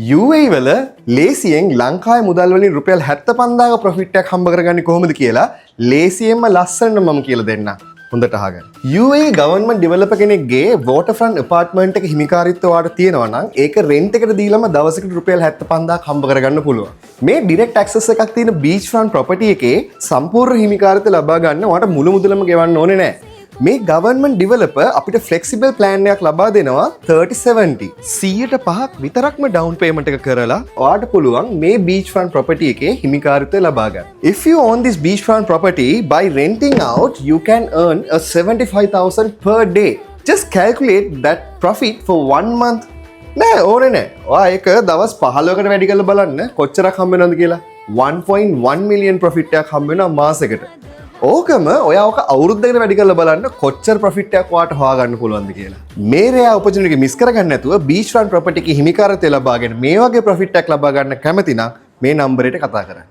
UAE වල ලේසියෙන් ලංකාවේ මුදල් වලින් රුපියල් 75000ක ප්‍රොෆිට් එකක් හම්බ කරගන්නේ කොහොමද කියලා ලේසියෙන්ම ලස්සනට මම කියලා දෙන්නම්. හොඳට අහගන්න. UAE ගවර්න්මන්ට් ඩෙවලොපර් කෙනෙක්ගේ වෝටර්ෆ්‍රන්ට් ඇපාර්ට්මන්ට් එක හිමිකාරීත්වය ඔයාලට තියෙනවා නම් ඒක රෙන්ට් එකට දීලාම දවසකට රුපියල් 75000ක් හම්බ කරගන්න පුළුවන්. මේ ඩිරෙක්ට් ඇක්සස් එකක් තියෙන බීච් ෆ්‍රන්ට් ප්‍රොපර්ටි එකේ සම්පූර්ණ හිමිකාරීත්වය ලබා ගන්න ඔයාලට මුළු මුදලම ගෙවන්න ඕනේ නැහැ. මේ ගවර්න්මන්ට් ඩෙවලොපර් අපිට ෆ්ලෙක්සිබල් ප්ලෑන් එකක් ලබා දෙනවා 30/70 100%ක් විතරක්ම ඩවුන් පේමන්ට් එක කරලා ඔයාලට පුළුවන් මේ බීච් ෆ්‍රන්ට් ප්‍රොපර්ටි එකේ හිමිකාරීත්වය ලබා ගන්න. If you own this beach front property by renting out, you can earn a 75,000 per day. Just calculate that profit for 1 month. නෑ ඕනේ නෑ. ඔයා ඒක දවස් 15කට වැඩි කරලා බලන්න කොච්චරක් හම්බ වෙනවද කියලා. 1.1 million profit එකක් හම්බ වෙනවා මාසෙකට. ඕකම ඔයා ඔක අවුරුද්දකට වැඩි කරලා බලන්න කොච්චර ප්‍රොෆිට් එකක් ඔයාට හොයාගන්න පුළුවන්ද කියලා. මේ රෙයා ඔපචුනිටි එක මිස් කරගන්න නැතුව බීච් ෆ්‍රන්ට් ප්‍රොපර්ටි එකේ හිමිකාරත්වය ලබාගෙන මේ වගේ ප්‍රොෆිට් එකක් ලබා ගන්න කැමති නම් මේ නම්බරයට කතා කරන්න.